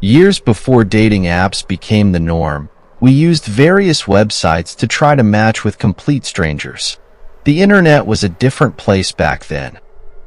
Years before dating apps became the norm, we used various websites to try to match with complete strangers. The internet was a different place back then,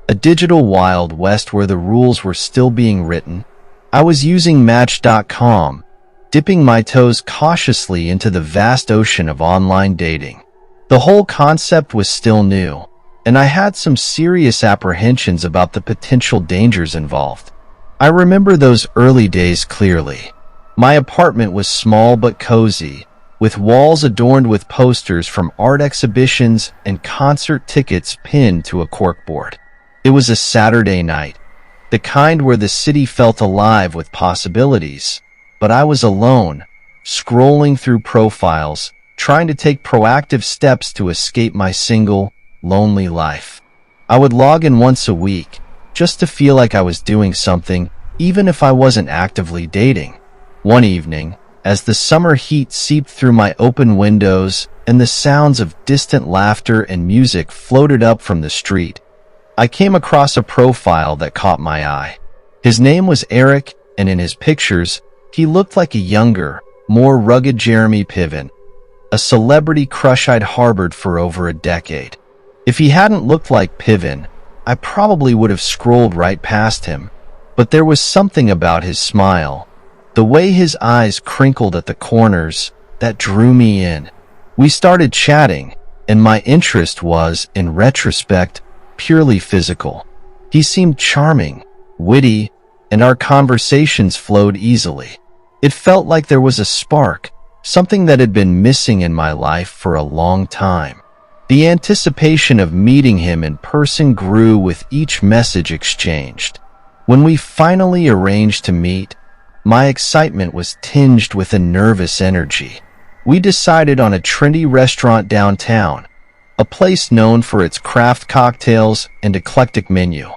a digital Wild West where the rules were still being written. I was using Match.com, dipping my toes cautiously into the vast ocean of online dating. The whole concept was still new, and I had some serious apprehensions about the potential dangers involved. I remember those early days clearly. My apartment was small but cozy, with walls adorned with posters from art exhibitions and concert tickets pinned to a corkboard. It was a Saturday night, the kind where the city felt alive with possibilities, but I was alone, scrolling through profiles, trying to take proactive steps to escape my single, lonely life. I would log in once a week, just to feel like I was doing something, even if I wasn't actively dating. One evening, as the summer heat seeped through my open windows and the sounds of distant laughter and music floated up from the street, I came across a profile that caught my eye. His name was Eric, and in his pictures, he looked like a younger, more rugged Jeremy Piven, a celebrity crush I'd harbored for over a decade. If he hadn't looked like Piven, I probably would have scrolled right past him, but there was something about his smile, the way his eyes crinkled at the corners, that drew me in. We started chatting, and my interest was, in retrospect, purely physical. He seemed charming, witty, and our conversations flowed easily. It felt like there was a spark, something that had been missing in my life for a long time. The anticipation of meeting him in person grew with each message exchanged. When we finally arranged to meet, my excitement was tinged with a nervous energy. We decided on a trendy restaurant downtown, a place known for its craft cocktails and eclectic menu.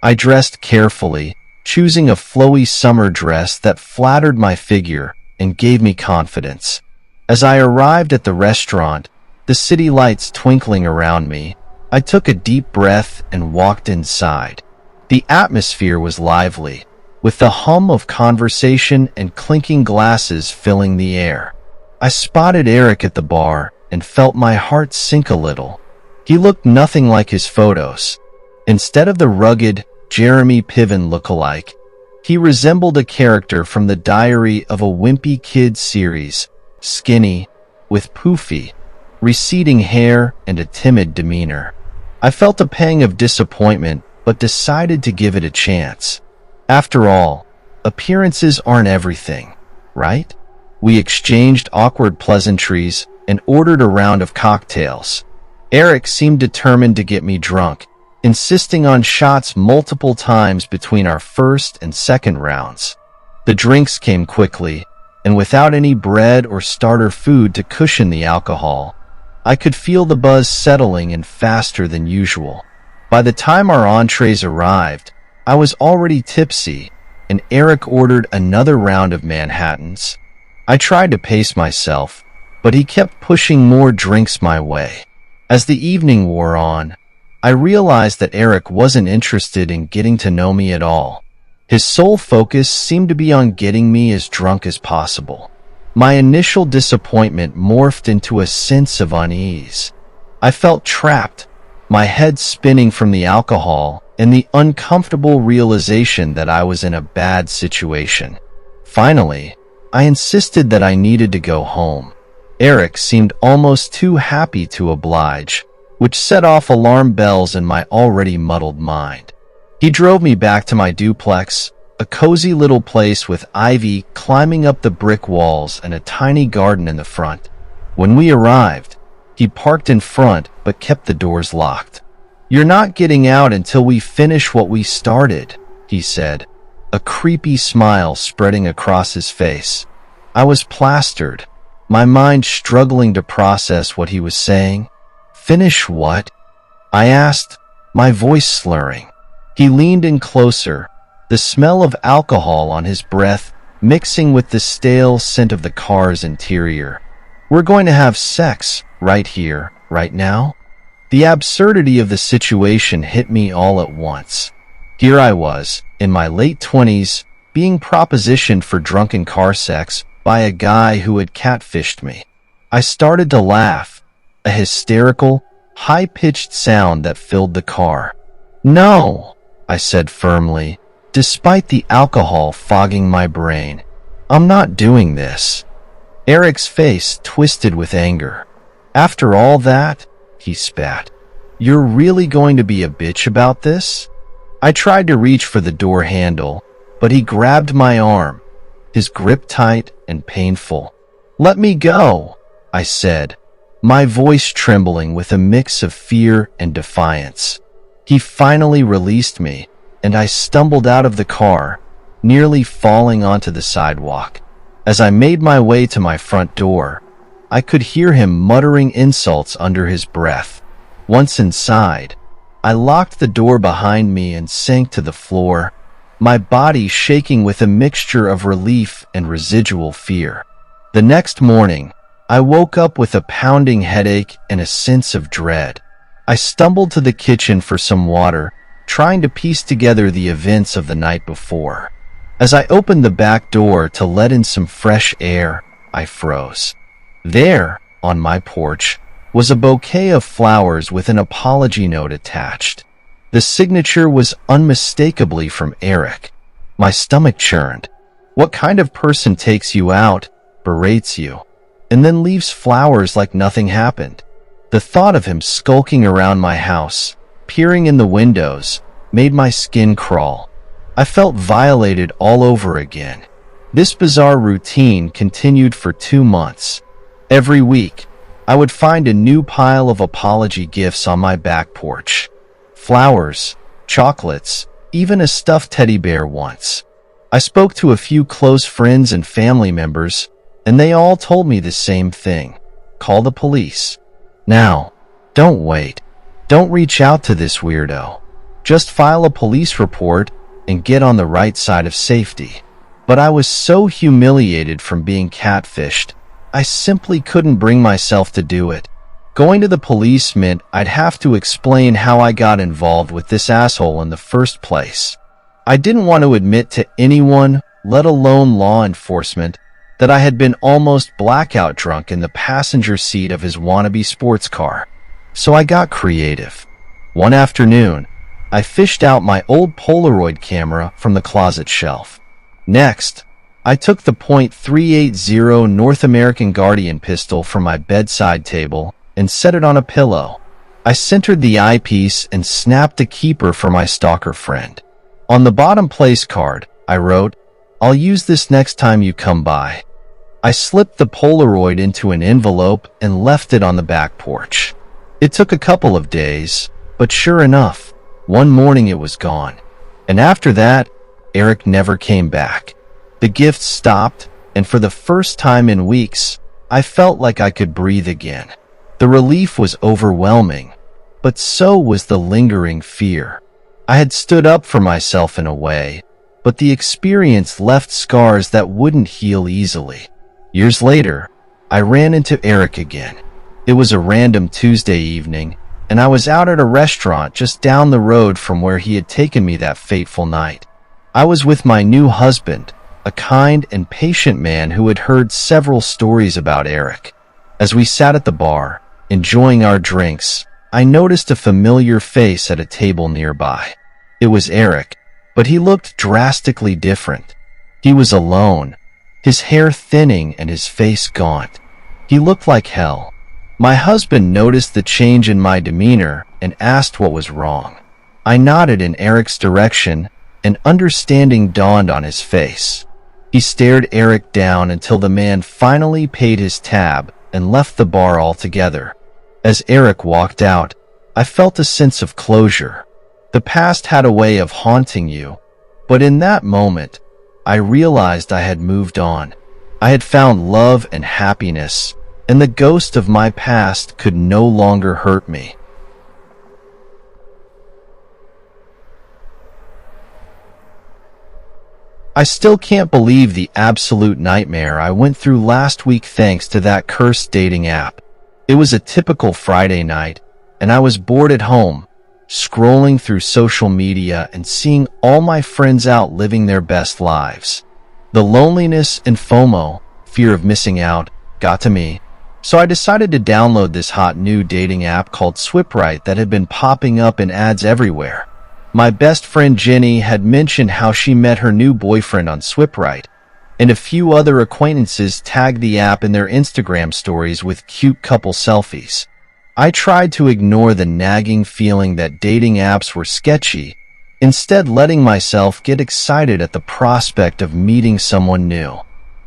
I dressed carefully, choosing a flowy summer dress that flattered my figure and gave me confidence. As I arrived at the restaurant, the city lights twinkling around me, I took a deep breath and walked inside. The atmosphere was lively, with the hum of conversation and clinking glasses filling the air. I spotted Eric at the bar and felt my heart sink a little. He looked nothing like his photos. Instead of the rugged Jeremy Piven lookalike, he resembled a character from the Diary of a Wimpy Kid series, skinny, with poofy, receding hair and a timid demeanor. I felt a pang of disappointment, but decided to give it a chance. After all, appearances aren't everything, right? We exchanged awkward pleasantries and ordered a round of cocktails. Eric seemed determined to get me drunk, insisting on shots multiple times between our first and second rounds. The drinks came quickly, and without any bread or starter food to cushion the alcohol, I could feel the buzz settling in faster than usual. By the time our entrees arrived, I was already tipsy, and Eric ordered another round of Manhattans. I tried to pace myself, but he kept pushing more drinks my way. As the evening wore on, I realized that Eric wasn't interested in getting to know me at all. His sole focus seemed to be on getting me as drunk as possible. My initial disappointment morphed into a sense of unease. I felt trapped, my head spinning from the alcohol and the uncomfortable realization that I was in a bad situation. Finally, I insisted that I needed to go home. Eric seemed almost too happy to oblige, which set off alarm bells in my already muddled mind. He drove me back to my duplex, a cozy little place with ivy climbing up the brick walls and a tiny garden in the front. When we arrived, he parked in front but kept the doors locked. "You're not getting out until we finish what we started," he said, a creepy smile spreading across his face. I was plastered, my mind struggling to process what he was saying. "Finish what?" I asked, my voice slurring. He leaned in closer, the smell of alcohol on his breath mixing with the stale scent of the car's interior. "We're going to have sex, right here, right now?" The absurdity of the situation hit me all at once. Here I was, in my late 20s, being propositioned for drunken car sex by a guy who had catfished me. I started to laugh, a hysterical, high-pitched sound that filled the car. "No," I said firmly, despite the alcohol fogging my brain. "I'm not doing this." Eric's face twisted with anger. "After all that," he spat, "you're really going to be a bitch about this?" I tried to reach for the door handle, but he grabbed my arm, his grip tight and painful. "Let me go," I said, my voice trembling with a mix of fear and defiance. He finally released me, and I stumbled out of the car, nearly falling onto the sidewalk. As I made my way to my front door, I could hear him muttering insults under his breath. Once inside, I locked the door behind me and sank to the floor, my body shaking with a mixture of relief and residual fear. The next morning, I woke up with a pounding headache and a sense of dread. I stumbled to the kitchen for some water, trying to piece together the events of the night before. As I opened the back door to let in some fresh air, I froze. There, on my porch, was a bouquet of flowers with an apology note attached. The signature was unmistakably from Eric. My stomach churned. What kind of person takes you out, berates you, and then leaves flowers like nothing happened? The thought of him skulking around my house, peering in the windows, made my skin crawl. I felt violated all over again. This bizarre routine continued for 2 months. Every week, I would find a new pile of apology gifts on my back porch. Flowers, chocolates, even a stuffed teddy bear once. I spoke to a few close friends and family members, and they all told me the same thing. Call the police. Now, don't wait. Don't reach out to this weirdo. Just file a police report and get on the right side of safety. But I was so humiliated from being catfished, I simply couldn't bring myself to do it. Going to the police meant I'd have to explain how I got involved with this asshole in the first place. I didn't want to admit to anyone, let alone law enforcement, that I had been almost blackout drunk in the passenger seat of his wannabe sports car. So I got creative. One afternoon, I fished out my old Polaroid camera from the closet shelf. Next, I took the .380 North American Guardian pistol from my bedside table and set it on a pillow. I centered the eyepiece and snapped a keeper for my stalker friend. On the bottom place card, I wrote, "I'll use this next time you come by." I slipped the Polaroid into an envelope and left it on the back porch. It took a couple of days, but sure enough, one morning it was gone. And after that, Eric never came back. The gifts stopped, and for the first time in weeks, I felt like I could breathe again. The relief was overwhelming, but so was the lingering fear. I had stood up for myself in a way, but the experience left scars that wouldn't heal easily. Years later, I ran into Eric again. It was a random Tuesday evening, and I was out at a restaurant just down the road from where he had taken me that fateful night. I was with my new husband, a kind and patient man who had heard several stories about Eric. As we sat at the bar, enjoying our drinks, I noticed a familiar face at a table nearby. It was Eric, but he looked drastically different. He was alone, his hair thinning and his face gaunt. He looked like hell. My husband noticed the change in my demeanor and asked what was wrong. I nodded in Eric's direction, and understanding dawned on his face. He stared Eric down until the man finally paid his tab and left the bar altogether. As Eric walked out, I felt a sense of closure. The past had a way of haunting you, but in that moment, I realized I had moved on. I had found love and happiness, and the ghost of my past could no longer hurt me. I still can't believe the absolute nightmare I went through last week thanks to that cursed dating app. It was a typical Friday night, and I was bored at home, scrolling through social media and seeing all my friends out living their best lives. The loneliness and FOMO, fear of missing out, got to me. So I decided to download this hot new dating app called Swipe Right that had been popping up in ads everywhere. My best friend Jenny had mentioned how she met her new boyfriend on Swipe Right, and a few other acquaintances tagged the app in their Instagram stories with cute couple selfies. I tried to ignore the nagging feeling that dating apps were sketchy, instead letting myself get excited at the prospect of meeting someone new.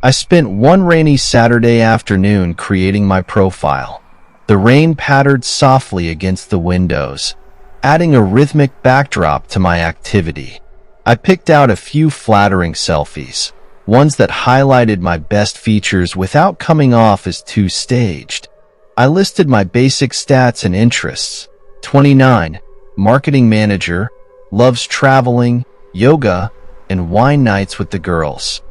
I spent one rainy Saturday afternoon creating my profile. The rain pattered softly against the windows, adding a rhythmic backdrop to my activity. I picked out a few flattering selfies, ones that highlighted my best features without coming off as too staged. I listed my basic stats and interests: 29, marketing manager, loves traveling, yoga, and wine nights with the girls.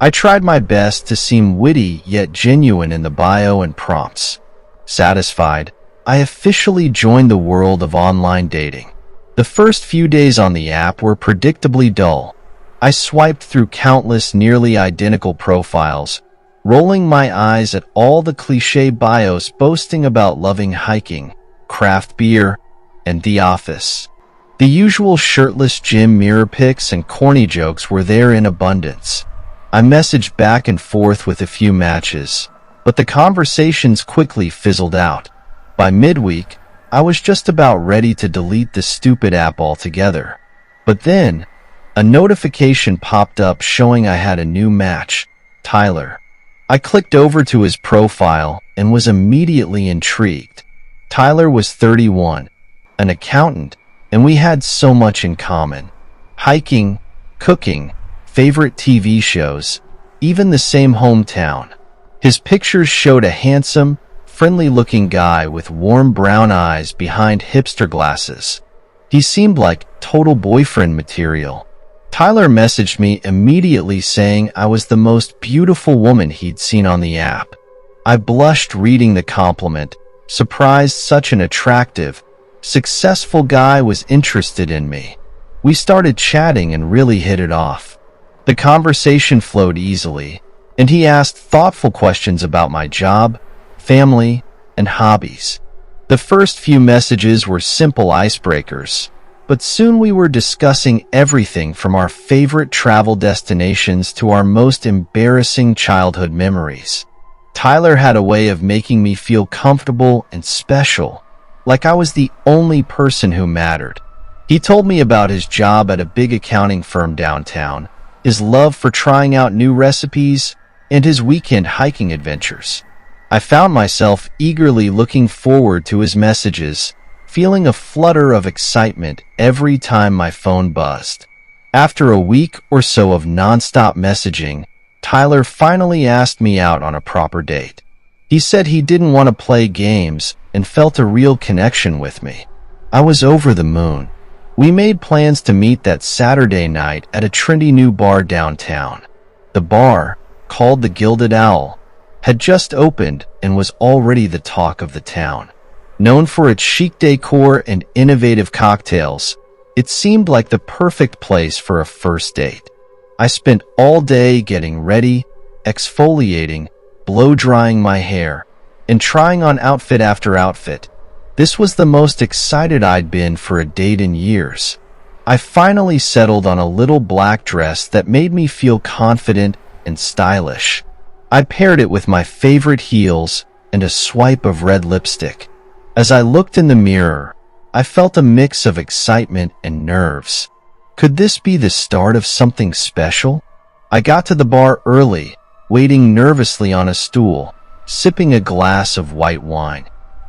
I tried my best to seem witty yet genuine in the bio and prompts. Satisfied, I officially joined the world of online dating. The first few days on the app were predictably dull. I swiped through countless nearly identical profiles, rolling my eyes at all the cliché bios boasting about loving hiking, craft beer, and the office. The usual shirtless gym mirror pics and corny jokes were there in abundance. I messaged back and forth with a few matches, but the conversations quickly fizzled out. By midweek, I was just about ready to delete the stupid app altogether. But then, a notification popped up showing I had a new match, Tyler. I clicked over to his profile and was immediately intrigued. Tyler was 31, an accountant, and we had so much in common. Hiking, cooking, favorite TV shows, even the same hometown. His pictures showed a handsome, friendly-looking guy with warm brown eyes behind hipster glasses. He seemed like total boyfriend material. Tyler messaged me immediately saying I was the most beautiful woman he'd seen on the app. I blushed reading the compliment, surprised such an attractive, successful guy was interested in me. We started chatting and really hit it off. The conversation flowed easily, and he asked thoughtful questions about my job, family, and hobbies. The first few messages were simple icebreakers, but soon we were discussing everything from our favorite travel destinations to our most embarrassing childhood memories. Tyler had a way of making me feel comfortable and special, like I was the only person who mattered. He told me about his job at a big accounting firm downtown, his love for trying out new recipes, and his weekend hiking adventures. I found myself eagerly looking forward to his messages, feeling a flutter of excitement every time my phone buzzed. After a week or so of nonstop messaging, Tyler finally asked me out on a proper date. He said he didn't want to play games and felt a real connection with me. I was over the moon. We made plans to meet that Saturday night at a trendy new bar downtown. The bar, called the Gilded Owl, had just opened and was already the talk of the town. Known for its chic decor and innovative cocktails, it seemed like the perfect place for a first date. I spent all day getting ready, exfoliating, blow-drying my hair, and trying on outfit after outfit. This was the most excited I'd been for a date in years. I finally settled on a little black dress that made me feel confident and stylish. I paired it with my favorite heels and a swipe of red lipstick. As I looked in the mirror, I felt a mix of excitement and nerves. Could this be the start of something special? I got to the bar early, waiting nervously on a stool, sipping a glass of white wine.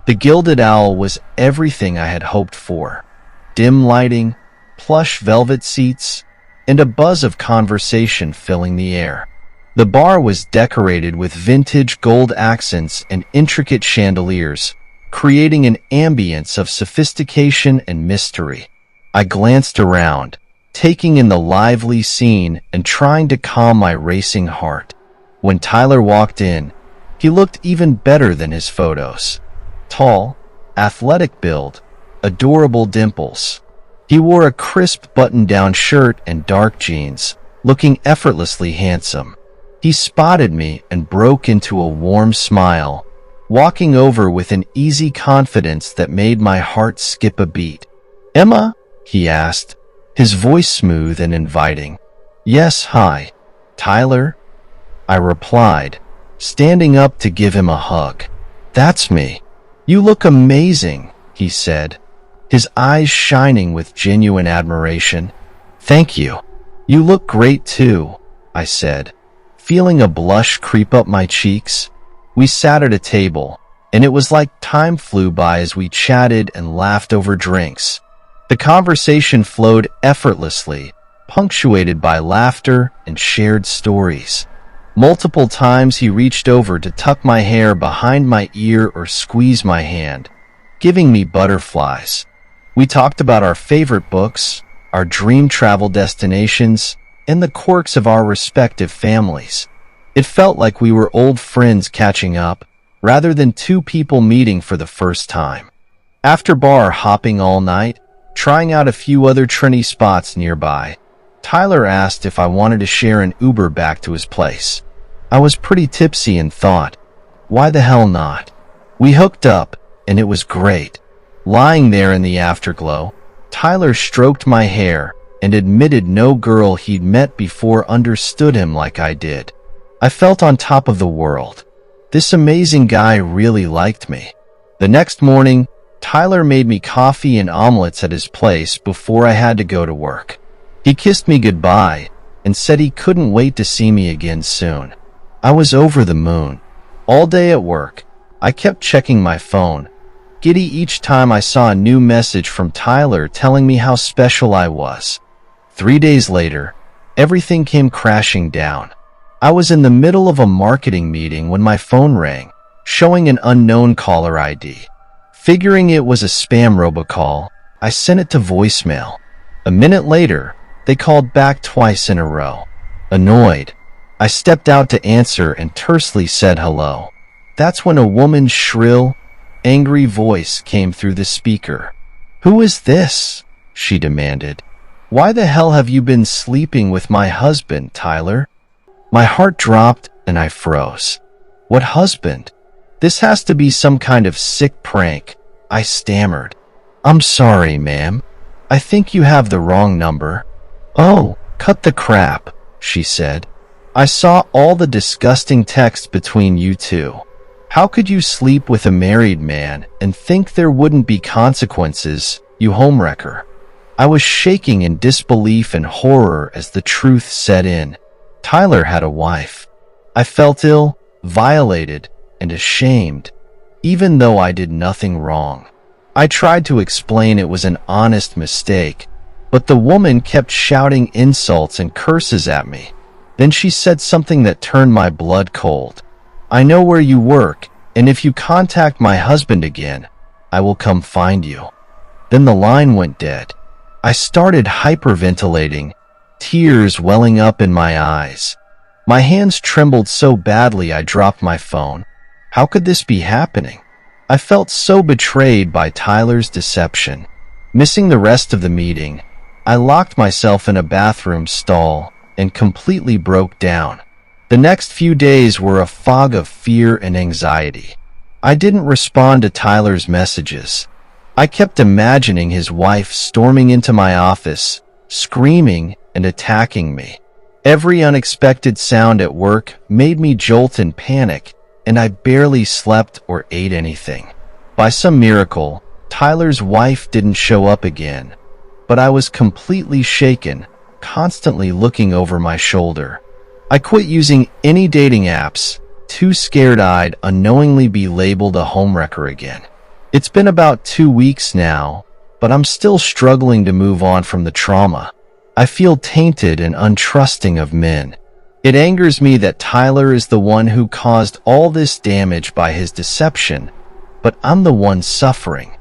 The Gilded Owl was everything I had hoped for. Dim lighting, plush velvet seats, and a buzz of conversation filling the air. The bar was decorated with vintage gold accents and intricate chandeliers, creating an ambience of sophistication and mystery. I glanced around, taking in the lively scene and trying to calm my racing heart. When Tyler walked in, he looked even better than his photos. Tall, athletic build, adorable dimples. He wore a crisp button-down shirt and dark jeans, looking effortlessly handsome. He spotted me and broke into a warm smile, walking over with an easy confidence that made my heart skip a beat. "Emma?" he asked, his voice smooth and inviting. "Yes, hi. Tyler?" I replied, standing up to give him a hug. "That's me. You look amazing," he said, his eyes shining with genuine admiration. "Thank you. You look great too," I said, feeling a blush creep up my cheeks. We sat at a table, and it was like time flew by as we chatted and laughed over drinks. The conversation flowed effortlessly, punctuated by laughter and shared stories. Multiple times he reached over to tuck my hair behind my ear or squeeze my hand, giving me butterflies. We talked about our favorite books, our dream travel destinations, and the quirks of our respective families. It felt like we were old friends catching up, rather than two people meeting for the first time. After bar hopping all night, trying out a few other trendy spots nearby, Tyler asked if I wanted to share an Uber back to his place. I was pretty tipsy and thought, why the hell not? We hooked up, and it was great. Lying there in the afterglow, Tyler stroked my hair and admitted no girl he'd met before understood him like I did. I felt on top of the world. This amazing guy really liked me. The next morning, Tyler made me coffee and omelets at his place before I had to go to work. He kissed me goodbye and said he couldn't wait to see me again soon. I was over the moon. All day at work, I kept checking my phone, giddy each time I saw a new message from Tyler telling me how special I was. 3 days later, everything came crashing down. I was in the middle of a marketing meeting when my phone rang, showing an unknown caller ID. Figuring it was a spam robocall, I sent it to voicemail. A minute later, they called back twice in a row. Annoyed, I stepped out to answer and tersely said hello. That's when a woman's shrill, angry voice came through the speaker. "Who is this?" she demanded. "Why the hell have you been sleeping with my husband, Tyler?" My heart dropped and I froze. "What husband? This has to be some kind of sick prank," I stammered. "I'm sorry, ma'am. I think you have the wrong number." "Oh, cut the crap," she said. "I saw all the disgusting texts between you two. How could you sleep with a married man and think there wouldn't be consequences, you homewrecker?" I was shaking in disbelief and horror as the truth set in. Tyler had a wife. I felt ill, violated, and ashamed, even though I did nothing wrong. I tried to explain it was an honest mistake, but the woman kept shouting insults and curses at me. Then she said something that turned my blood cold. "I know where you work, and if you contact my husband again, I will come find you." Then the line went dead. I started hyperventilating, tears welling up in my eyes. My hands trembled so badly I dropped my phone. How could this be happening? I felt so betrayed by Tyler's deception. Missing the rest of the meeting, I locked myself in a bathroom stall and completely broke down. The next few days were a fog of fear and anxiety. I didn't respond to Tyler's messages. I kept imagining his wife storming into my office, screaming and attacking me. Every unexpected sound at work made me jolt in panic, and I barely slept or ate anything. By some miracle, Tyler's wife didn't show up again, but I was completely shaken, constantly looking over my shoulder. I quit using any dating apps, too scared I'd unknowingly be labeled a homewrecker again. It's been about 2 weeks now, but I'm still struggling to move on from the trauma. I feel tainted and untrusting of men. It angers me that Tyler is the one who caused all this damage by his deception, but I'm the one suffering.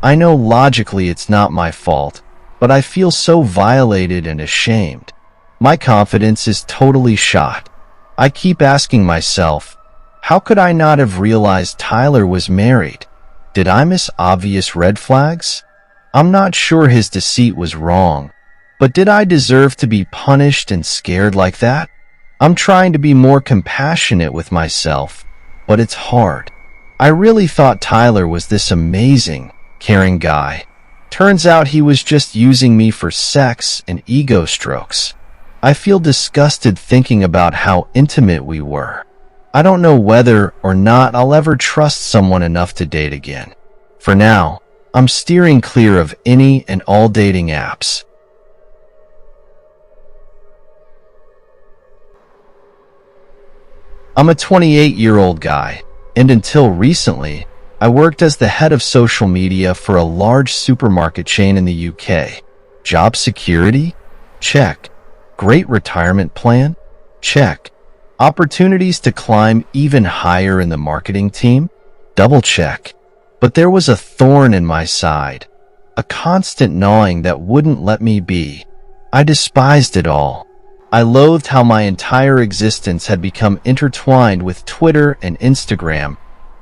I know logically it's not my fault, but I feel so violated and ashamed. My confidence is totally shot. I keep asking myself, how could I not have realized Tyler was married? Did I miss obvious red flags? I'm not sure his deceit was wrong, but did I deserve to be punished and scared like that? I'm trying to be more compassionate with myself, but it's hard. I really thought Tyler was this amazing, caring guy. Turns out he was just using me for sex and ego strokes. I feel disgusted thinking about how intimate we were. I don't know whether or not I'll ever trust someone enough to date again. For now, I'm steering clear of any and all dating apps. I'm a 28-year-old guy, and until recently, I worked as the head of social media for a large supermarket chain in the UK. Job security? Check. Great retirement plan? Check. Opportunities to climb even higher in the marketing team? Double check. But there was a thorn in my side, a constant gnawing that wouldn't let me be. I despised it all. I loathed how my entire existence had become intertwined with Twitter and Instagram,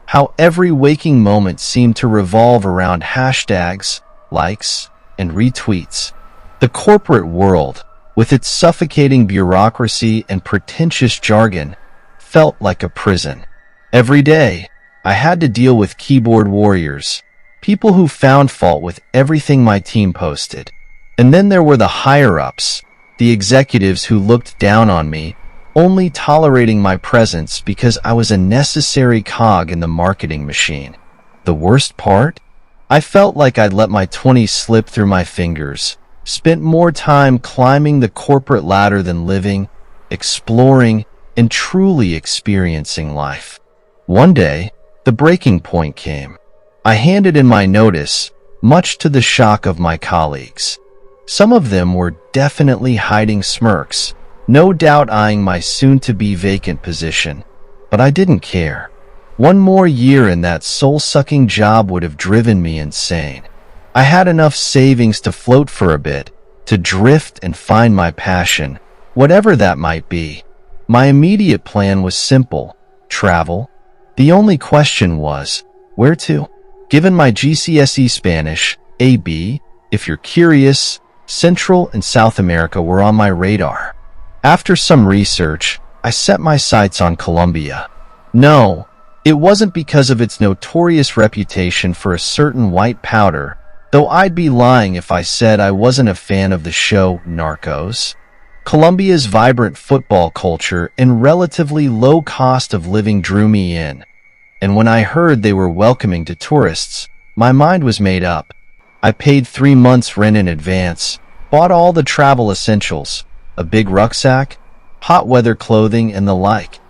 how every waking moment seemed to revolve around hashtags, likes, and retweets. The corporate world, with its suffocating bureaucracy and pretentious jargon, felt like a prison. Every day, I had to deal with keyboard warriors, people who found fault with everything my team posted. And then there were the higher-ups, the executives who looked down on me, only tolerating my presence because I was a necessary cog in the marketing machine. The worst part? I felt like I'd let my 20s slip through my fingers, spent more time climbing the corporate ladder than living, exploring, and truly experiencing life. One day, the breaking point came. I handed in my notice, much to the shock of my colleagues. Some of them were definitely hiding smirks, no doubt eyeing my soon-to-be vacant position. But I didn't care. One more year in that soul-sucking job would have driven me insane. I had enough savings to float for a bit, to drift and find my passion, whatever that might be. My immediate plan was simple: travel. The only question was, where to? Given my GCSE Spanish, AB, if you're curious, Central and South America were on my radar. After some research, I set my sights on Colombia. No, it wasn't because of its notorious reputation for a certain white powder, though I'd be lying if I said I wasn't a fan of the show Narcos. Colombia's vibrant football culture and relatively low cost of living drew me in. And when I heard they were welcoming to tourists, my mind was made up. I paid 3 months' rent in advance, bought all the travel essentials, a big rucksack, hot weather clothing, and the like,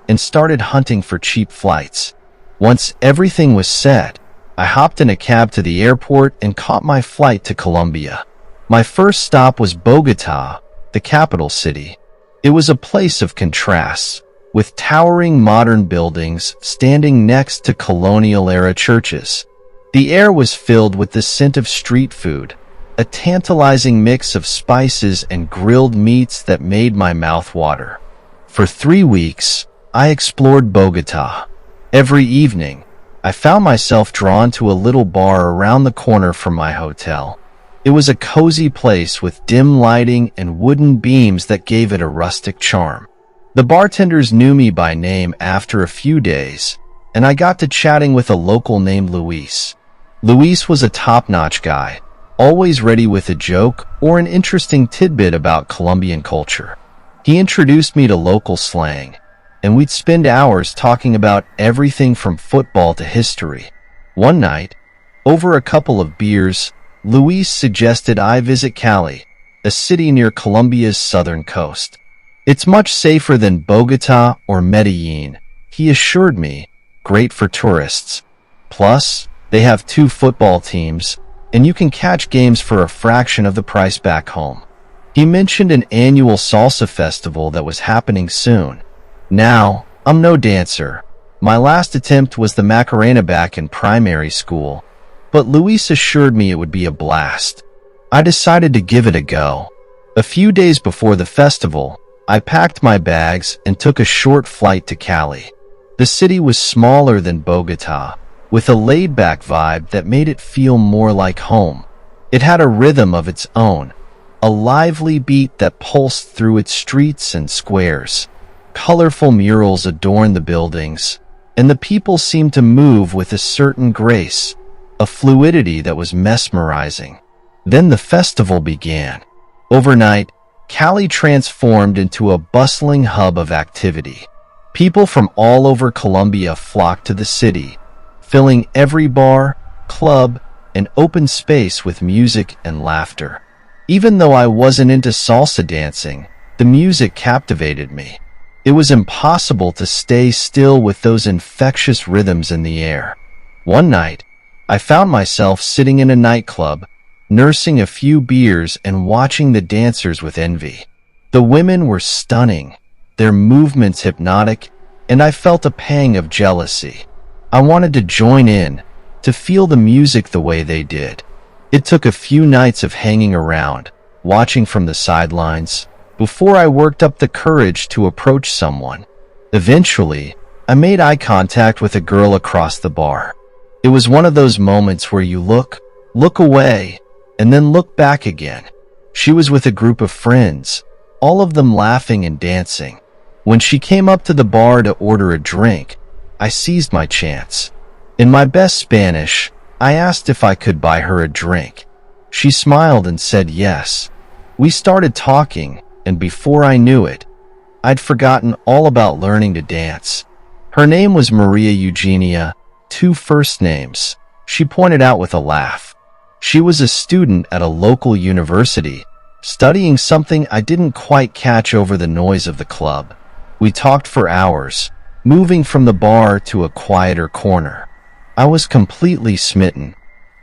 and started hunting for cheap flights. Once everything was set, I hopped in a cab to the airport and caught my flight to Colombia. My first stop was Bogotá, the capital city. It was a place of contrasts, with towering modern buildings standing next to colonial-era churches. The air was filled with the scent of street food, a tantalizing mix of spices and grilled meats that made my mouth water. For 3 weeks, I explored Bogotá. Every evening, I found myself drawn to a little bar around the corner from my hotel. It was a cozy place with dim lighting and wooden beams that gave it a rustic charm. The bartenders knew me by name after a few days, and I got to chatting with a local named Luis. Luis was a top-notch guy, always ready with a joke or an interesting tidbit about Colombian culture. He introduced me to local slang, and we'd spend hours talking about everything from football to history. One night, over a couple of beers, Luis suggested I visit Cali, a city near Colombia's southern coast. It's much safer than Bogotá or Medellin, he assured me, great for tourists. Plus, they have 2 football teams, and you can catch games for a fraction of the price back home. He mentioned an annual salsa festival that was happening soon. Now, I'm no dancer. My last attempt was the Macarena back in primary school, but Luis assured me it would be a blast. I decided to give it a go. A few days before the festival, I packed my bags and took a short flight to Cali. The city was smaller than Bogotá, with a laid-back vibe that made it feel more like home. It had a rhythm of its own, a lively beat that pulsed through its streets and squares. Colorful murals adorned the buildings, and the people seemed to move with a certain grace, a fluidity that was mesmerizing. Then the festival began. Overnight, Cali transformed into a bustling hub of activity. People from all over Colombia flocked to the city, filling every bar, club, and open space with music and laughter. Even though I wasn't into salsa dancing, the music captivated me. It was impossible to stay still with those infectious rhythms in the air. One night, I found myself sitting in a nightclub, nursing a few beers and watching the dancers with envy. The women were stunning, their movements hypnotic, and I felt a pang of jealousy. I wanted to join in, to feel the music the way they did. It took a few nights of hanging around, watching from the sidelines, before I worked up the courage to approach someone. Eventually, I made eye contact with a girl across the bar. It was one of those moments where you look away, and then look back again. She was with a group of friends, all of them laughing and dancing. When she came up to the bar to order a drink, I seized my chance. In my best Spanish, I asked if I could buy her a drink. She smiled and said yes. We started talking, and before I knew it, I'd forgotten all about learning to dance. Her name was Maria Eugenia, 2 first names, she pointed out with a laugh. She was a student at a local university, studying something I didn't quite catch over the noise of the club. We talked for hours, moving from the bar to a quieter corner. I was completely smitten.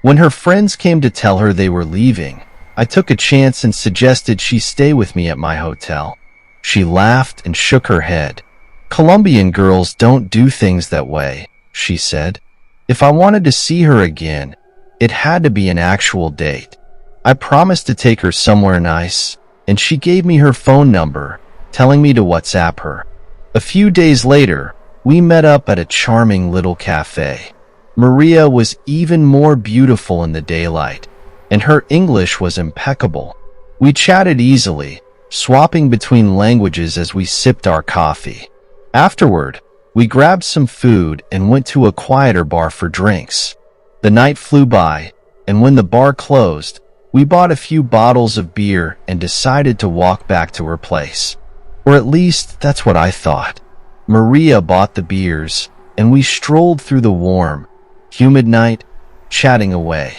When her friends came to tell her they were leaving, I took a chance and suggested she stay with me at my hotel. She laughed and shook her head. "Colombian girls don't do things that way," she said. If I wanted to see her again, it had to be an actual date. I promised to take her somewhere nice, and she gave me her phone number, telling me to WhatsApp her. A few days later, we met up at a charming little cafe. Maria was even more beautiful in the daylight, and her English was impeccable. We chatted easily, swapping between languages as we sipped our coffee. Afterward, we grabbed some food and went to a quieter bar for drinks. The night flew by, and when the bar closed, we bought a few bottles of beer and decided to walk back to her place. Or at least, that's what I thought. Maria bought the beers, and we strolled through the warm, humid night, chatting away.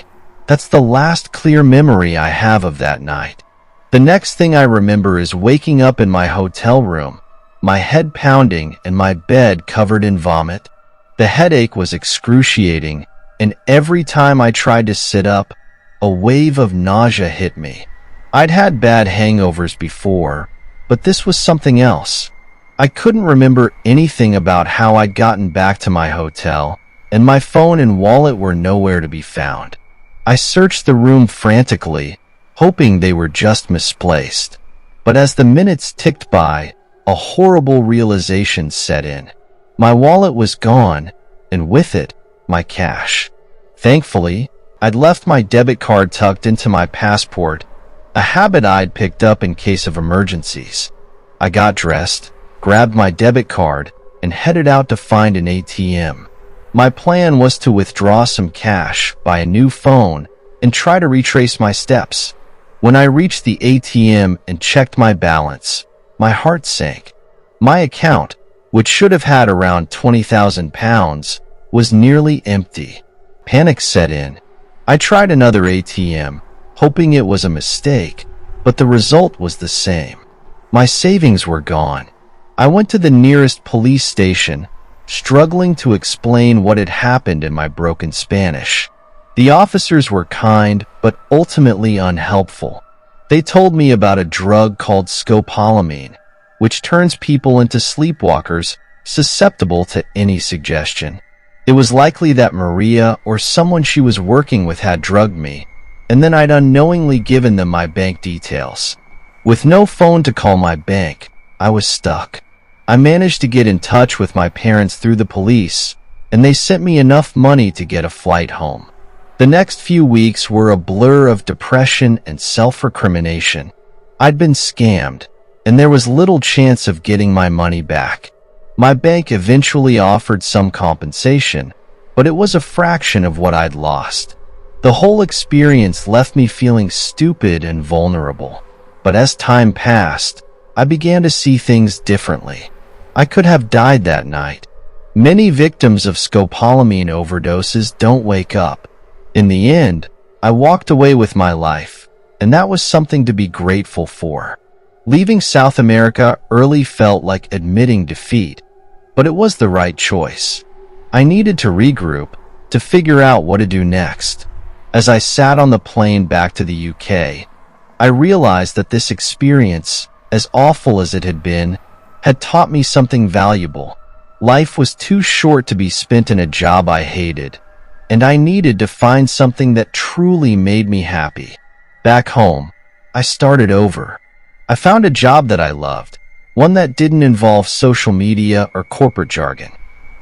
That's the last clear memory I have of that night. The next thing I remember is waking up in my hotel room, my head pounding and my bed covered in vomit. The headache was excruciating, and every time I tried to sit up, a wave of nausea hit me. I'd had bad hangovers before, but this was something else. I couldn't remember anything about how I'd gotten back to my hotel, and my phone and wallet were nowhere to be found. I searched the room frantically, hoping they were just misplaced. But as the minutes ticked by, a horrible realization set in. My wallet was gone, and with it, my cash. Thankfully, I'd left my debit card tucked into my passport, a habit I'd picked up in case of emergencies. I got dressed, grabbed my debit card, and headed out to find an ATM. My plan was to withdraw some cash, buy a new phone, and try to retrace my steps. When I reached the ATM and checked my balance, my heart sank. My account, which should have had around £20,000, was nearly empty. Panic set in. I tried another ATM, hoping it was a mistake, but the result was the same. My savings were gone. I went to the nearest police station, struggling to explain what had happened in my broken Spanish. The officers were kind, but ultimately unhelpful. They told me about a drug called scopolamine, which turns people into sleepwalkers, susceptible to any suggestion. It was likely that Maria or someone she was working with had drugged me, and then I'd unknowingly given them my bank details. With no phone to call my bank, I was stuck. I managed to get in touch with my parents through the police, and they sent me enough money to get a flight home. The next few weeks were a blur of depression and self-recrimination. I'd been scammed, and there was little chance of getting my money back. My bank eventually offered some compensation, but it was a fraction of what I'd lost. The whole experience left me feeling stupid and vulnerable. But as time passed, I began to see things differently. I could have died that night. Many victims of scopolamine overdoses don't wake up. In the end, I walked away with my life, and that was something to be grateful for. Leaving South America early felt like admitting defeat, but it was the right choice. I needed to regroup, to figure out what to do next. As I sat on the plane back to the UK, I realized that this experience, as awful as it had been, had taught me something valuable. Life was too short to be spent in a job I hated, and I needed to find something that truly made me happy. Back home, I started over. I found a job that I loved, one that didn't involve social media or corporate jargon.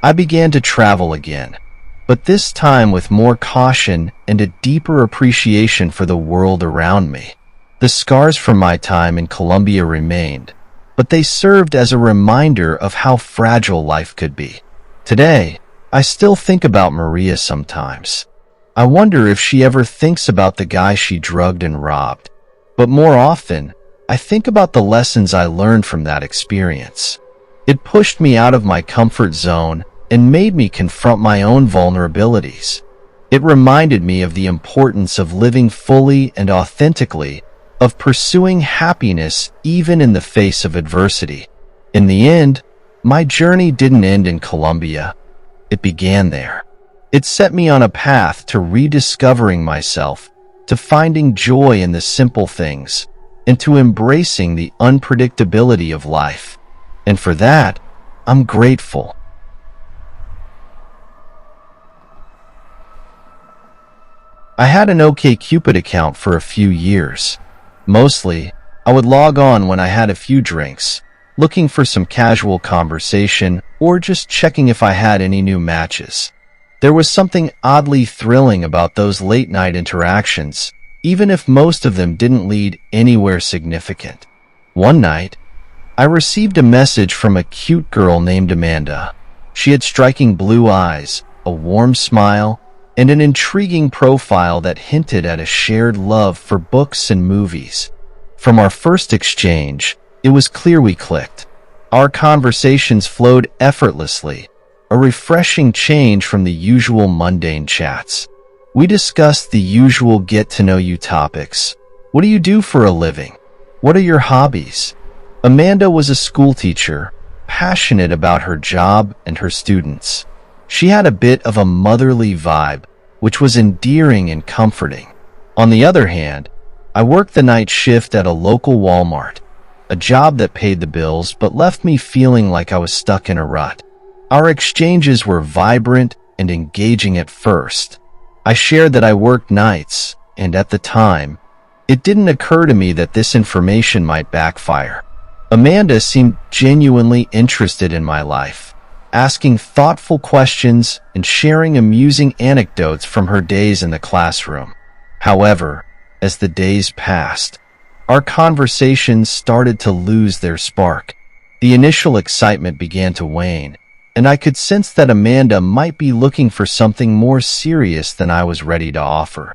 I began to travel again, but this time with more caution and a deeper appreciation for the world around me. The scars from my time in Colombia remained, but they served as a reminder of how fragile life could be. Today, I still think about Maria sometimes. I wonder if she ever thinks about the guy she drugged and robbed. But more often, I think about the lessons I learned from that experience. It pushed me out of my comfort zone and made me confront my own vulnerabilities. It reminded me of the importance of living fully and authentically, of pursuing happiness even in the face of adversity. In the end, my journey didn't end in Colombia. It began there. It set me on a path to rediscovering myself, to finding joy in the simple things, and to embracing the unpredictability of life. And for that, I'm grateful. I had an OkCupid account for a few years. Mostly, I would log on when I had a few drinks, looking for some casual conversation or just checking if I had any new matches. There was something oddly thrilling about those late-night interactions, even if most of them didn't lead anywhere significant. One night, I received a message from a cute girl named Amanda. She had striking blue eyes, a warm smile, and an intriguing profile that hinted at a shared love for books and movies. From our first exchange, it was clear we clicked. Our conversations flowed effortlessly, a refreshing change from the usual mundane chats. We discussed the usual get-to-know-you topics. What do you do for a living? What are your hobbies? Amanda was a schoolteacher, passionate about her job and her students. She had a bit of a motherly vibe, which was endearing and comforting. On the other hand, I worked the night shift at a local Walmart, a job that paid the bills but left me feeling like I was stuck in a rut. Our exchanges were vibrant and engaging at first. I shared that I worked nights, and at the time, it didn't occur to me that this information might backfire. Amanda seemed genuinely interested in my life, asking thoughtful questions and sharing amusing anecdotes from her days in the classroom. However, as the days passed, our conversations started to lose their spark. The initial excitement began to wane, and I could sense that Amanda might be looking for something more serious than I was ready to offer.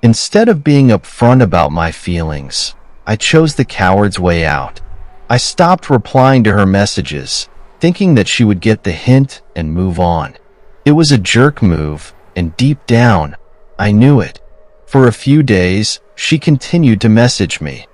Instead of being upfront about my feelings, I chose the coward's way out. I stopped replying to her messages, thinking that she would get the hint and move on. It was a jerk move, and deep down, I knew it. For a few days, she continued to message me,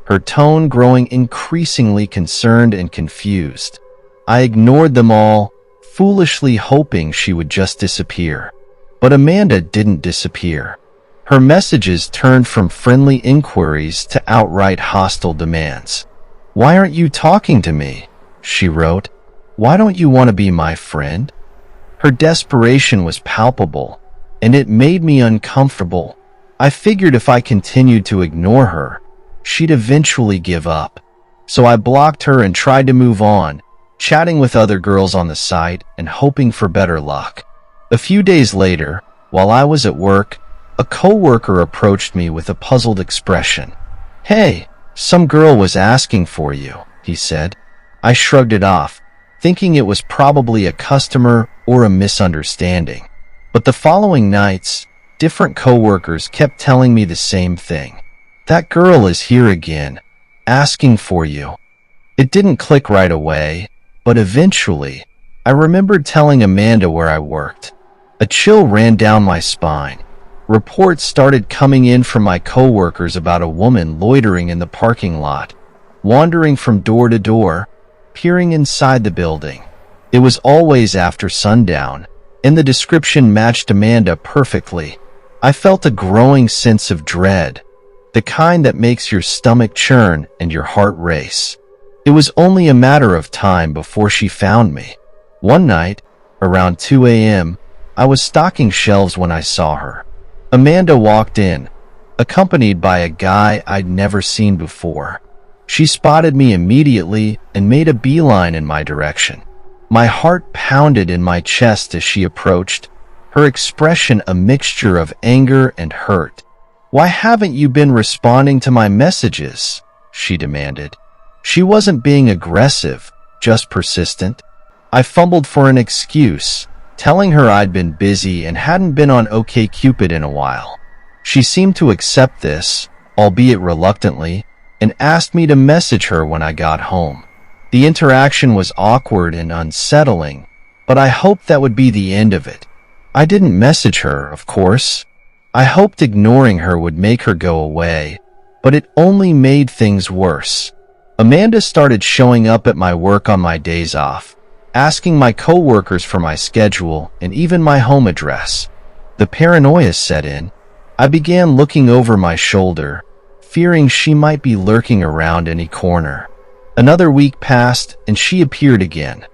her tone growing increasingly concerned and confused. I ignored them all, foolishly hoping she would just disappear. But Amanda didn't disappear. Her messages turned from friendly inquiries to outright hostile demands. "Why aren't you talking to me?" she wrote. "Why don't you want to be my friend?" Her desperation was palpable, and it made me uncomfortable. I figured if I continued to ignore her, she'd eventually give up. So I blocked her and tried to move on, chatting with other girls on the site and hoping for better luck. A few days later, while I was at work, A coworker approached me with a puzzled expression. "Hey, some girl was asking for you," he said. I shrugged it off, thinking it was probably a customer or a misunderstanding. But the following nights, different coworkers kept telling me the same thing. "That girl is here again, asking for you." It didn't click right away, but eventually, I remembered telling Amanda where I worked. A chill ran down my spine. Reports started coming in from my coworkers about a woman loitering in the parking lot, wandering from door to door, peering inside the building. It was always after sundown, and the description matched Amanda perfectly. I felt a growing sense of dread, the kind that makes your stomach churn and your heart race. It was only a matter of time before she found me. One night, around 2 a.m., I was stocking shelves when I saw her. Amanda walked in, accompanied by a guy I'd never seen before. She spotted me immediately and made a beeline in my direction. My heart pounded in my chest as she approached, her expression a mixture of anger and hurt. "Why haven't you been responding to my messages?" she demanded. She wasn't being aggressive, just persistent. I fumbled for an excuse, telling her I'd been busy and hadn't been on OkCupid in a while. She seemed to accept this, albeit reluctantly, and asked me to message her when I got home. The interaction was awkward and unsettling, but I hoped that would be the end of it. I didn't message her, of course. I hoped ignoring her would make her go away, but it only made things worse. Amanda started showing up at my work on my days off, asking my coworkers for my schedule and even my home address. The paranoia set in. I began looking over my shoulder, fearing she might be lurking around any corner. Another week passed and she appeared again,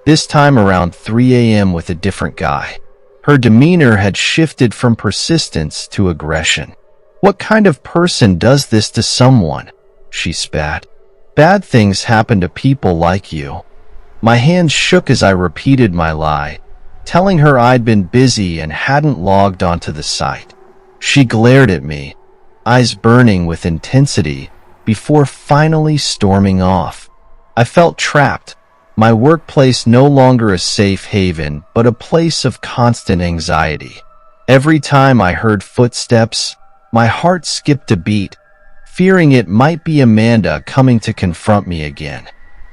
this time around 3 a.m. with a different guy. Her demeanor had shifted from persistence to aggression. "What kind of person does this to someone?" she spat. "Bad things happen to people like you." My hands shook as I repeated my lie, telling her I'd been busy and hadn't logged onto the site. She glared at me, eyes burning with intensity, before finally storming off. I felt trapped, my workplace no longer a safe haven, but a place of constant anxiety. Every time I heard footsteps, my heart skipped a beat, fearing it might be Amanda coming to confront me again.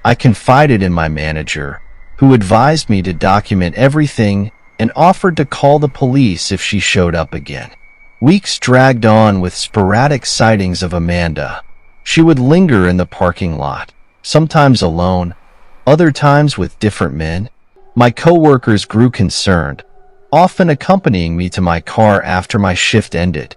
I confided in my manager, who advised me to document everything and offered to call the police if she showed up again. Weeks dragged on with sporadic sightings of Amanda. She would linger in the parking lot, sometimes alone, other times with different men. My coworkers grew concerned, often accompanying me to my car after my shift ended.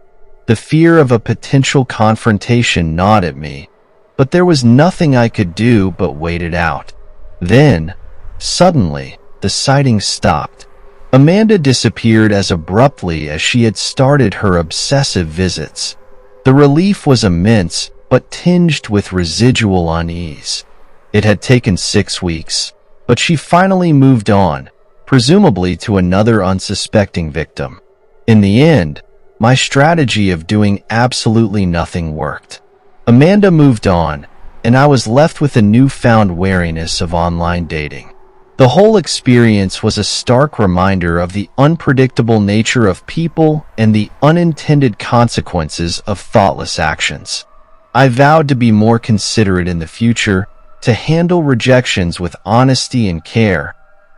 The fear of a potential confrontation gnawed at me, but there was nothing I could do but wait it out. Then, suddenly, the sightings stopped. Amanda disappeared as abruptly as she had started her obsessive visits. The relief was immense, but tinged with residual unease. It had taken 6 weeks, but she finally moved on, presumably to another unsuspecting victim. In the end, my strategy of doing absolutely nothing worked. Amanda moved on, and I was left with a newfound wariness of online dating. The whole experience was a stark reminder of the unpredictable nature of people and the unintended consequences of thoughtless actions. I vowed to be more considerate in the future, to handle rejections with honesty and care,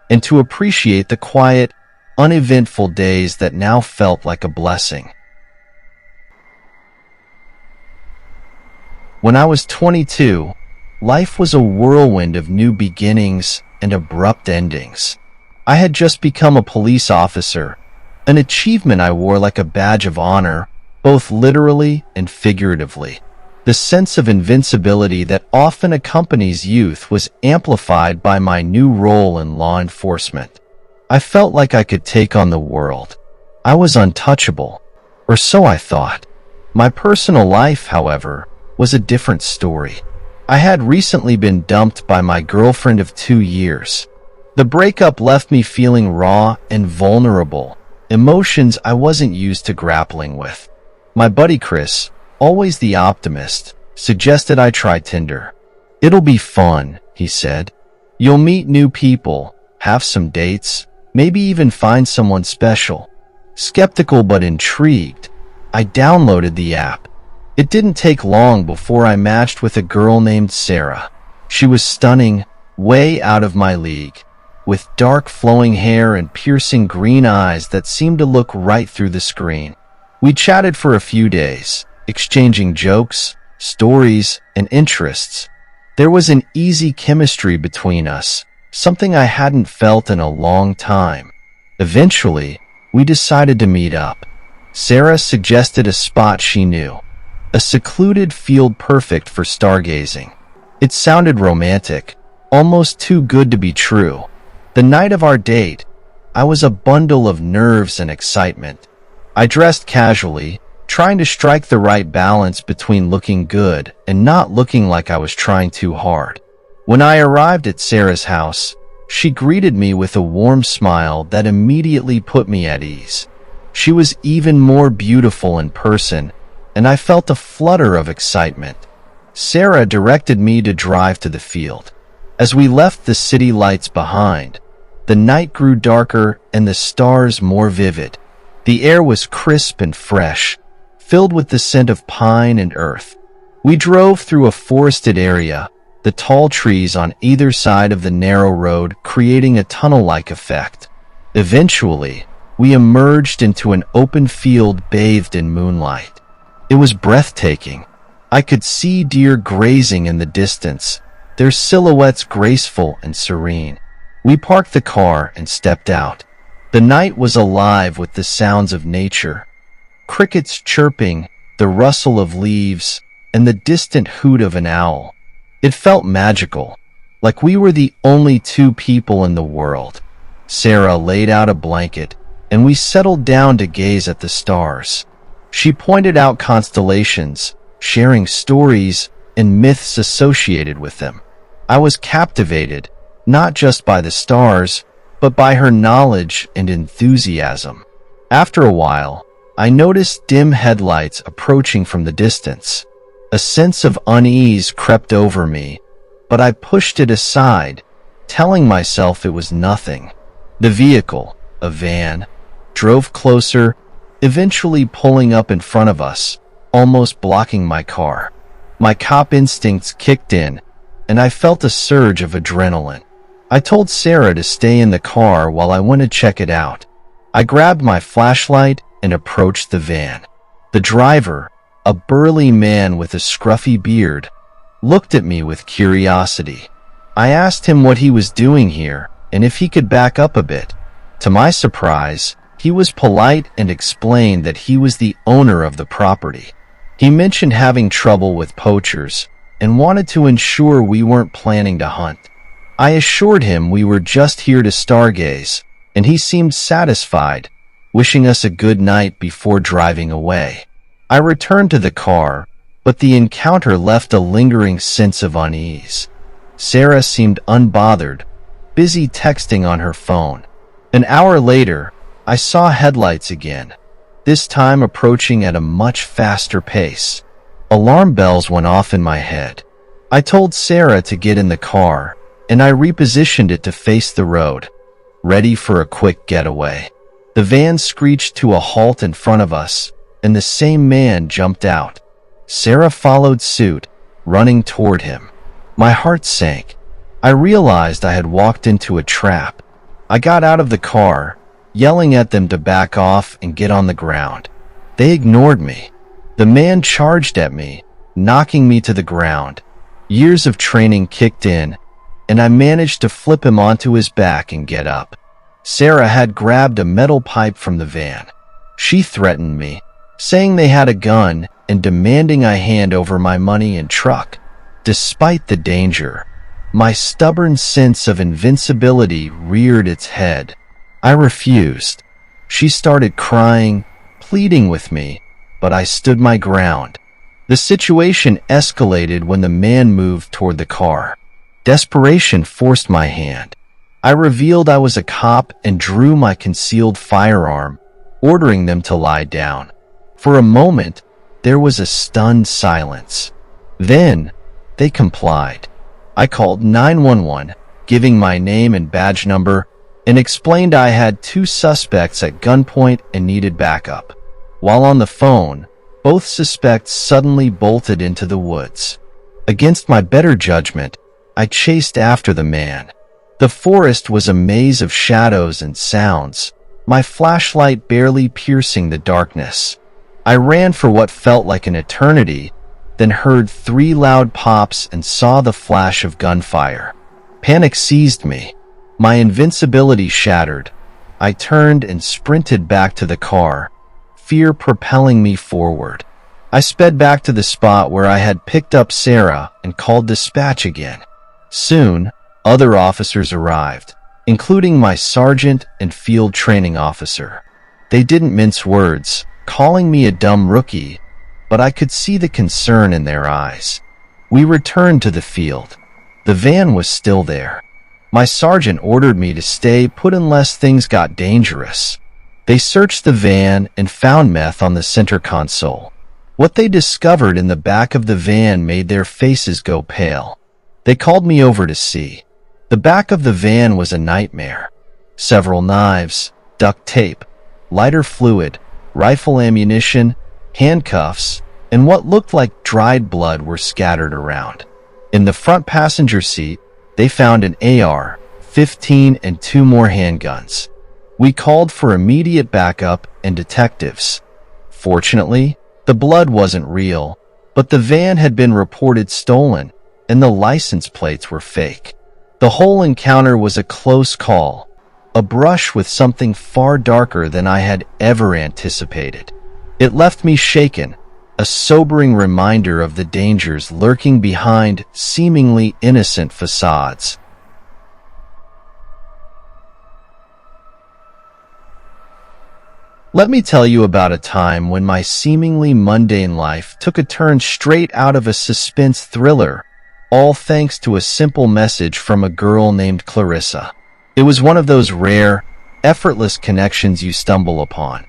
and to appreciate the quiet, uneventful days that now felt like a blessing. When I was 22, life was a whirlwind of new beginnings and abrupt endings. I had just become a police officer, an achievement I wore like a badge of honor, both literally and figuratively. The sense of invincibility that often accompanies youth was amplified by my new role in law enforcement. I felt like I could take on the world. I was untouchable, or so I thought. My personal life, however, was a different story. I had recently been dumped by my girlfriend of 2 years. The breakup left me feeling raw and vulnerable, emotions I wasn't used to grappling with. My buddy Chris, always the optimist, suggested I try Tinder. "It'll be fun," he said. "You'll meet new people, have some dates, maybe even find someone special." Skeptical but intrigued, I downloaded the app. It didn't take long before I matched with a girl named Sarah. She was stunning, way out of my league, with dark flowing hair and piercing green eyes that seemed to look right through the screen. We chatted for a few days, exchanging jokes, stories, and interests. There was an easy chemistry between us, something I hadn't felt in a long time. Eventually, we decided to meet up. Sarah suggested a spot she knew, a secluded field perfect for stargazing. It sounded romantic, almost too good to be true. The night of our date, I was a bundle of nerves and excitement. I dressed casually, trying to strike the right balance between looking good and not looking like I was trying too hard. When I arrived at Sarah's house, she greeted me with a warm smile that immediately put me at ease. She was even more beautiful in person, and I felt a flutter of excitement. Sarah directed me to drive to the field. As we left the city lights behind, the night grew darker and the stars more vivid. The air was crisp and fresh, filled with the scent of pine and earth. We drove through a forested area, the tall trees on either side of the narrow road creating a tunnel-like effect. Eventually, we emerged into an open field bathed in moonlight. It was breathtaking. I could see deer grazing in the distance, their silhouettes graceful and serene. We parked the car and stepped out. The night was alive with the sounds of nature. Crickets chirping, the rustle of leaves, and the distant hoot of an owl. It felt magical, like we were the only two people in the world. Sarah laid out a blanket, and we settled down to gaze at the stars. She pointed out constellations, sharing stories and myths associated with them. I was captivated, not just by the stars, but by her knowledge and enthusiasm. After a while, I noticed dim headlights approaching from the distance. A sense of unease crept over me, but I pushed it aside, telling myself it was nothing. The vehicle, a van, drove closer, eventually pulling up in front of us, almost blocking my car. My cop instincts kicked in, and I felt a surge of adrenaline. I told Sarah to stay in the car while I went to check it out. I grabbed my flashlight and approached the van. The driver, a burly man with a scruffy beard, looked at me with curiosity. I asked him what he was doing here and if he could back up a bit. To my surprise, he was polite and explained that he was the owner of the property. He mentioned having trouble with poachers and wanted to ensure we weren't planning to hunt. I assured him we were just here to stargaze, and he seemed satisfied, wishing us a good night before driving away. I returned to the car, but the encounter left a lingering sense of unease. Sarah seemed unbothered, busy texting on her phone. An hour later, I saw headlights again, this time approaching at a much faster pace. Alarm bells went off in my head. I told Sarah to get in the car, and I repositioned it to face the road, ready for a quick getaway. The van screeched to a halt in front of us, and the same man jumped out. Sarah followed suit, running toward him. My heart sank. I realized I had walked into a trap. I got out of the car, yelling at them to back off and get on the ground. They ignored me. The man charged at me, knocking me to the ground. Years of training kicked in, and I managed to flip him onto his back and get up. Sarah had grabbed a metal pipe from the van. She threatened me, saying they had a gun and demanding I hand over my money and truck. Despite the danger, my stubborn sense of invincibility reared its head. I refused. She started crying, pleading with me, but I stood my ground. The situation escalated when the man moved toward the car. Desperation forced my hand. I revealed I was a cop and drew my concealed firearm, ordering them to lie down. For a moment, there was a stunned silence. Then, they complied. I called 911, giving my name and badge number, and explained I had 2 suspects at gunpoint and needed backup. While on the phone, both suspects suddenly bolted into the woods. Against my better judgment, I chased after the man. The forest was a maze of shadows and sounds, my flashlight barely piercing the darkness. I ran for what felt like an eternity, then heard 3 loud pops and saw the flash of gunfire. Panic seized me. My invincibility shattered. I turned and sprinted back to the car, fear propelling me forward. I sped back to the spot where I had picked up Sarah and called dispatch again. Soon, other officers arrived, including my sergeant and field training officer. They didn't mince words, calling me a dumb rookie, but I could see the concern in their eyes. We returned to the field. The van was still there. My sergeant ordered me to stay put unless things got dangerous. They searched the van and found meth on the center console. What they discovered in the back of the van made their faces go pale. They called me over to see. The back of the van was a nightmare. Several knives, duct tape, lighter fluid, rifle ammunition, handcuffs, and what looked like dried blood were scattered around. In the front passenger seat, they found an AR-15 and 2 more handguns. We called for immediate backup and detectives. Fortunately, the blood wasn't real, but the van had been reported stolen, and the license plates were fake. The whole encounter was a close call, a brush with something far darker than I had ever anticipated. It left me shaken, a sobering reminder of the dangers lurking behind seemingly innocent facades. Let me tell you about a time when my seemingly mundane life took a turn straight out of a suspense thriller, all thanks to a simple message from a girl named Clarissa. It was one of those rare, effortless connections you stumble upon.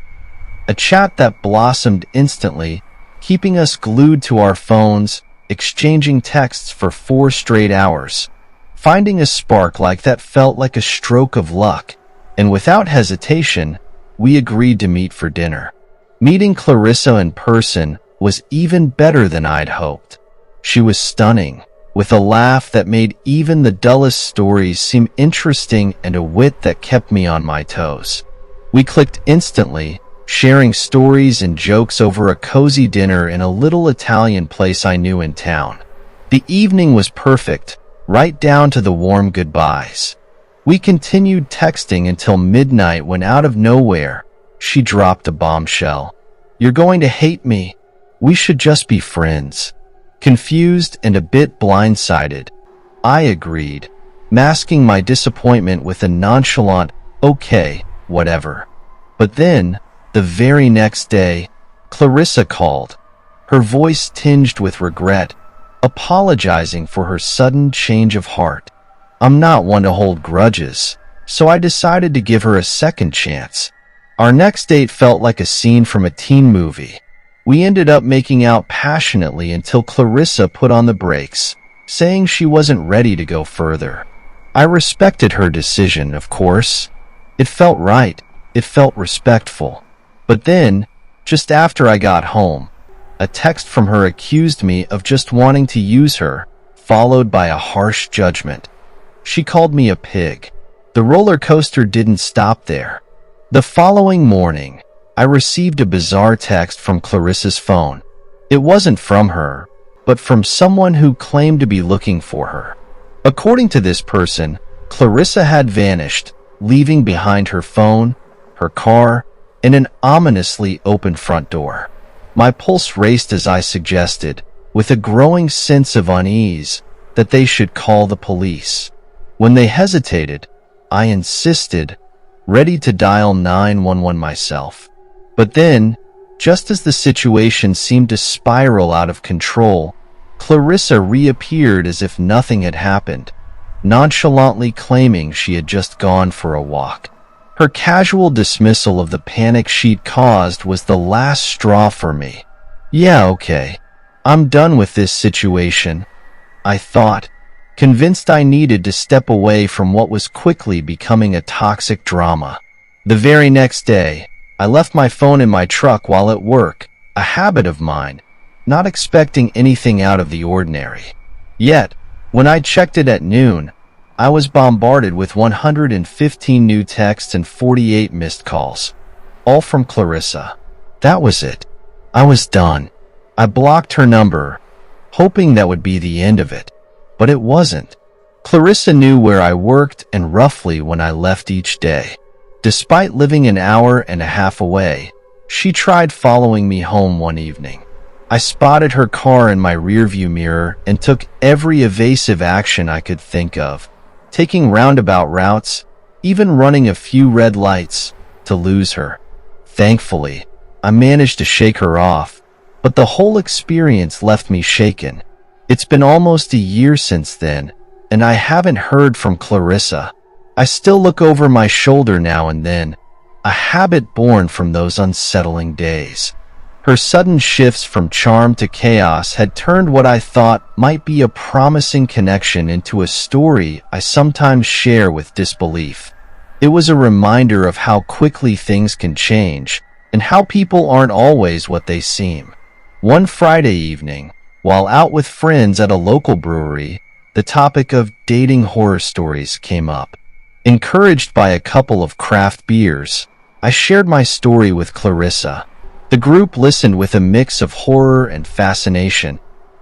A chat that blossomed instantly, keeping us glued to our phones, exchanging texts for 4 straight hours. Finding a spark like that felt like a stroke of luck, and without hesitation, we agreed to meet for dinner. Meeting Clarissa in person was even better than I'd hoped. She was stunning, with a laugh that made even the dullest stories seem interesting and a wit that kept me on my toes. We clicked instantly, sharing stories and jokes over a cozy dinner in a little Italian place I knew in town. The evening was perfect, right down to the warm goodbyes. We continued texting until midnight when out of nowhere, she dropped a bombshell. "You're going to hate me. We should just be friends." Confused and a bit blindsided, I agreed, masking my disappointment with a nonchalant, "Okay, whatever." But then, the very next day, Clarissa called, her voice tinged with regret, apologizing for her sudden change of heart. I'm not one to hold grudges, so I decided to give her a second chance. Our next date felt like a scene from a teen movie. We ended up making out passionately until Clarissa put on the brakes, saying she wasn't ready to go further. I respected her decision, of course. It felt right. It felt respectful. But then, just after I got home, a text from her accused me of just wanting to use her, followed by a harsh judgment. She called me a pig. The roller coaster didn't stop there. The following morning, I received a bizarre text from Clarissa's phone. It wasn't from her, but from someone who claimed to be looking for her. According to this person, Clarissa had vanished, leaving behind her phone, her car, and an ominously open front door. My pulse raced as I suggested, with a growing sense of unease, that they should call the police. When they hesitated, I insisted, ready to dial 911 myself. But then, just as the situation seemed to spiral out of control, Clarissa reappeared as if nothing had happened, nonchalantly claiming she had just gone for a walk. Her casual dismissal of the panic she'd caused was the last straw for me. Yeah, okay. I'm done with this situation, I thought, convinced I needed to step away from what was quickly becoming a toxic drama. The very next day, I left my phone in my truck while at work, a habit of mine, not expecting anything out of the ordinary. Yet, when I checked it at noon, I was bombarded with 115 new texts and 48 missed calls, all from Clarissa. That was it. I was done. I blocked her number, hoping that would be the end of it, but it wasn't. Clarissa knew where I worked and roughly when I left each day. Despite living an hour and a half away, she tried following me home one evening. I spotted her car in my rearview mirror and took every evasive action I could think of, taking roundabout routes, even running a few red lights, to lose her. Thankfully, I managed to shake her off, but the whole experience left me shaken. It's been almost a year since then, and I haven't heard from Clarissa. I still look over my shoulder now and then, a habit born from those unsettling days. Her sudden shifts from charm to chaos had turned what I thought might be a promising connection into a story I sometimes share with disbelief. It was a reminder of how quickly things can change, and how people aren't always what they seem. One Friday evening, while out with friends at a local brewery, the topic of dating horror stories came up. Encouraged by a couple of craft beers, I shared my story with Clarissa. The group listened with a mix of horror and fascination,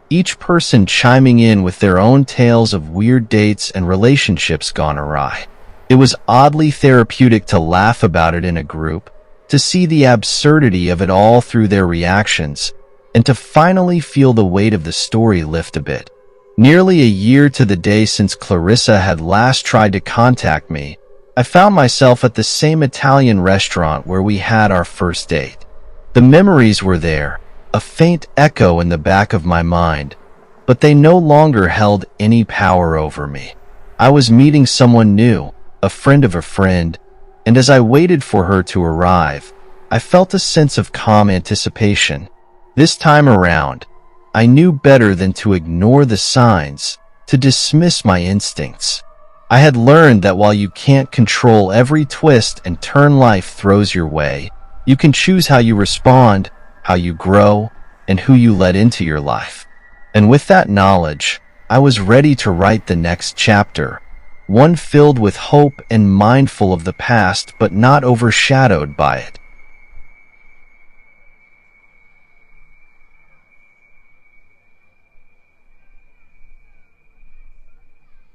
each person chiming in with their own tales of weird dates and relationships gone awry. It was oddly therapeutic to laugh about it in a group, to see the absurdity of it all through their reactions, and to finally feel the weight of the story lift a bit. Nearly a year to the day since Clarissa had last tried to contact me, I found myself at the same Italian restaurant where we had our first date. The memories were there, a faint echo in the back of my mind, but they no longer held any power over me. I was meeting someone new, a friend of a friend, and as I waited for her to arrive, I felt a sense of calm anticipation. This time around, I knew better than to ignore the signs, to dismiss my instincts. I had learned that while you can't control every twist and turn life throws your way, you can choose how you respond, how you grow, and who you let into your life. And with that knowledge, I was ready to write the next chapter, one filled with hope and mindful of the past but not overshadowed by it.